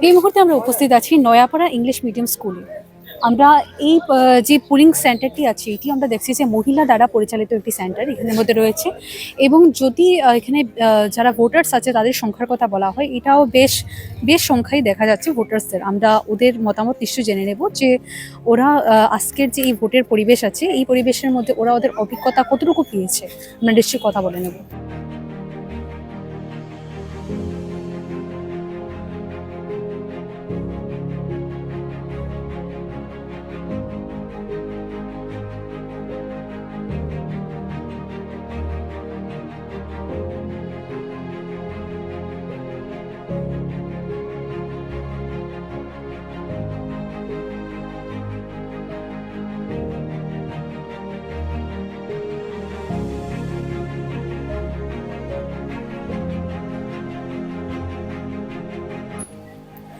এই মুহূর্তে আমরা উপস্থিত আছি নয়াপাড়া ইংলিশ মিডিয়াম স্কুলে। আমরা এই যে পুলিং সেন্টারটি আছে এটি আমরা দেখছি যে মহিলা দ্বারা পরিচালিত একটি সেন্টার এখানের মধ্যে রয়েছে। এবং যদি এখানে যারা ভোটার্স আছে তাদের সংখ্যার কথা বলা হয়, এটাও বেশ বেশ সংখ্যাই দেখা যাচ্ছে ভোটার্সদের। আমরা ওদের মতামত নিশ্চয়ই জেনে নেব যে ওরা আজকের যে এই ভোটের পরিবেশ আছে এই পরিবেশের মধ্যে ওরা ওদের অভিজ্ঞতা কতটুকু পেয়েছে, আমরা নিশ্চয়ই কথা বলে নেব।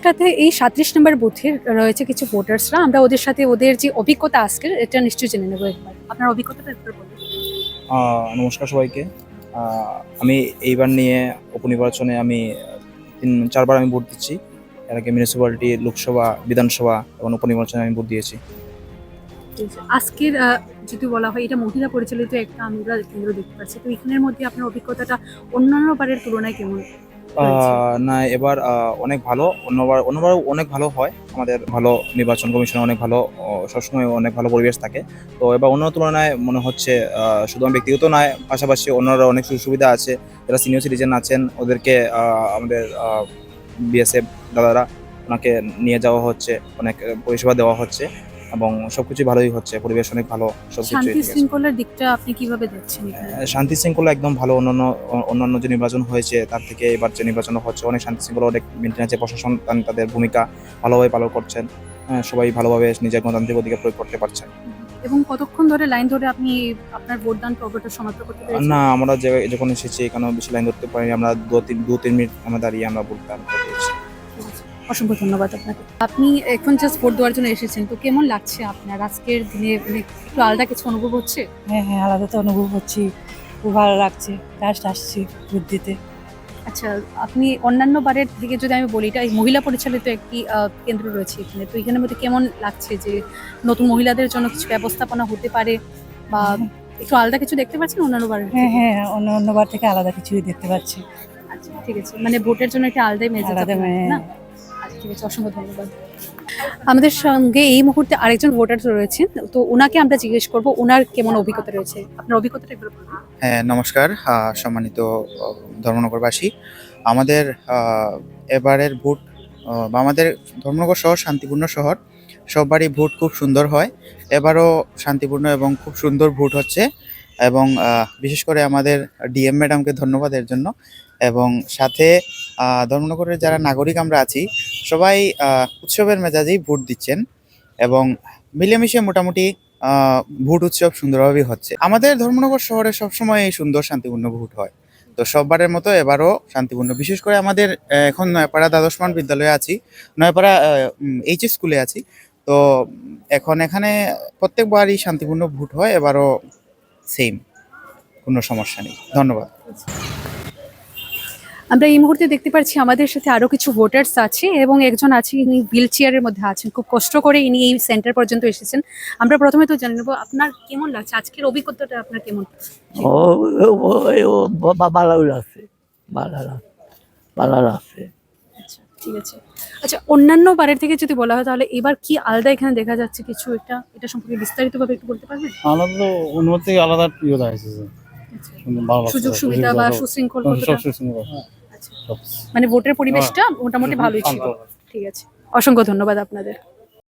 সাথে এই ৩৭ নম্বর বুথের রয়েছে কিছু ভোটার্সরা, আমরা ওদের সাথে ওদের যে অভিজ্ঞতা আজকের এটা নিশ্চয়ই জেনে নেবো একবার। আপনার অভিজ্ঞতাটা একবার বলুন। নমস্কার সবাইকে। আমি এইবার নিয়ে উপনির্বাচনে আমি ৩-৪ বার আমি ভোট দিচ্ছি। এর আগে মিউনিসিপ্যালিটি, লোকসভা, বিধানসভা এবং উপনির্বাচনে আমি ভোট দিয়েছি। আজকের যদি বলা হয় এটা মহিলা পরিচালিত একটা আমরা কেন্দ্র দেখতে পাচ্ছি, তো এখানের মধ্যে আপনার অভিজ্ঞতাটা অন্যান্য বারের তুলনায় কেমন হয়েছে? না, এবার অনেক ভালো। অন্যবার অনেক ভালো হয়। আমাদের ভালো নির্বাচন কমিশনে অনেক ভালো, সবসময় অনেক ভালো পরিবেশ থাকে। তো এবার অন্য তুলনায় মনে হচ্ছে শুধু আমি ব্যক্তিগত নয়, পাশাপাশি অন্যরা অনেক সুযোগ সুবিধা আছে। যারা সিনিয়র সিটিজেন আছেন ওদেরকে আমাদের বিএসএফ দাদারা ওনাকে নিয়ে যাওয়া হচ্ছে, অনেক পরিষেবা দেওয়া হচ্ছে এবং সবকিছু ভালোই হচ্ছে। পরিবেশ অনেক ভালো, সবকিছু শান্তি শৃঙ্খলার দিকটা আপনি কিভাবে দেখছেন এখানে? শান্তি শৃঙ্খলা একদম ভালো। অন্যান্য যে নির্বাচন হয়েছে তার থেকে এবার যে নির্বাচন হচ্ছে অনেক শান্তি শৃঙ্খলা অনেক মেনটেন আছে। প্রশাসন তাদের ভূমিকা ভালোভাবে পালন করছেন। সবাই ভালোভাবে নিজের গণতান্ত্রিক অধিকার প্রয়োগ করতে পারছেন। এবং কতক্ষণ ধরে লাইন ধরে আপনি আপনার ভোটদান পর্বটা সমাপ্ত করতে পেরেছেন? না, আমরা যখন এসেছি এখানে বেশি লাইন ধরতে পারিনি। আমরা 2-3 মিনিট আমরা দাঁড়িয়ে আমরা ভোটদান করেছি। অসংখ্য ধন্যবাদ আপনাকে। আপনি এখন জাস্ট ভোট দেওয়ার জন্য এসেছেন, তো কেমন লাগছে আপনার আজকের দিনে? মানে একটু আলাদা কিছু অনুভব হচ্ছে? হ্যাঁ হ্যাঁ, আলাদা তো অনুভব হচ্ছি, খুব ভালো লাগছে। জাস্ট আসছি ভোট দিতে। আচ্ছা, আপনি অন্যান্য বারের দিকে যদি আমি বলি, এটা এই মহিলা পরিচালিত একটি কেন্দ্র রয়েছে এখানে, তো এখানের মধ্যে কেমন লাগছে যে নতুন মহিলাদের জন্য কিছু ব্যবস্থাপনা হতে পারে বা একটু আলাদা কিছু দেখতে পাচ্ছেন অন্যান্য বারের হ্যাঁ থেকে? হ্যাঁ, অন্য বার থেকে আলাদা কিছুই দেখতে পাচ্ছি। আচ্ছা, ঠিক আছে, মানে ভোটের জন্য একটা আলাদাই মেজাজ আলাদা আপনার, মানে না? আচ্ছা, ঠিক আছে, অসংখ্য ধন্যবাদ। আমাদের সঙ্গে এই মুহূর্তে আরেকজন ভোটার রয়েছেন, তো ওনাকে আমরা জিজ্ঞেস করবো ওনার কেমন অভিজ্ঞতা রয়েছে। আপনার অভিজ্ঞতাটা একবার বলুন। হ্যাঁ, নমস্কার সম্মানিত ধর্মনগরবাসী। আমাদের এবারের ভোট বা আমাদের ধর্মনগর শহর শান্তিপূর্ণ শহর, সববারই ভোট খুব সুন্দর হয়। এবারও শান্তিপূর্ণ এবং খুব সুন্দর ভোট হচ্ছে এবং বিশেষ করে আমাদের ডিএম ম্যাডামকে ধন্যবাদ এর জন্য। এবং সাথে ধর্মনগরের যারা নাগরিক আমরা আছি সবাই উৎসবের মেজাজেই ভোট দিচ্ছেন এবং মিলেমিশে মোটামুটি ভোট উৎসব সুন্দরভাবেই হচ্ছে। আমাদের ধর্মনগর শহরে সবসময় সুন্দর শান্তিপূর্ণ ভোট হয়। তো সববারের মতো এবারও শান্তিপূর্ণ। বিশেষ করে আমাদের এখন নয়াপাড়া দ্বাদশমান বিদ্যালয়ে আছি, নয়াপাড়া এইচএস স্কুলে আছি। তো এখন এখানে প্রত্যেকবারই শান্তিপূর্ণ ভোট হয়, এবারও সেম, কোনো সমস্যা নেই। ধন্যবাদ। আমরা এই মুহূর্তে দেখতে পাচ্ছি আমাদের সাথে আরো কিছু ভোটার্স আছে এবং একজন আছে, ইনি হুইল চেয়ারের মধ্যে আছেন, খুব কষ্ট করে ইনি এই সেন্টার পর্যন্ত এসেছেন। আমরা প্রথমে তো জানে নেবো আপনার কেমন লাগছে, আজকের অভিজ্ঞতাটা আপনার কেমন? ভালো আছে, ভালো আছে। আচ্ছা, ঠিক আছে। আচ্ছা, অন্যান্য বারের থেকে যদি বলা হয় তাহলে এবার কি আলাদা এখানে দেখা যাচ্ছে কিছু, এটা সম্পর্কে বিস্তারিতভাবে একটু বলতে পারবেন? আলাদা তো উন্নত থেকে আলাদা ইয়ে হয়েছে, আচ্ছা, ভালো লাগছে। সুযোগ সুবিধা বা সুশৃঙ্খল কতটা? আচ্ছা, সব মানে ভোটের পরিবেশটা মোটামুটি ভালোই ছিল। ঠিক আছে, অসংখ্য ধন্যবাদ আপনাদের।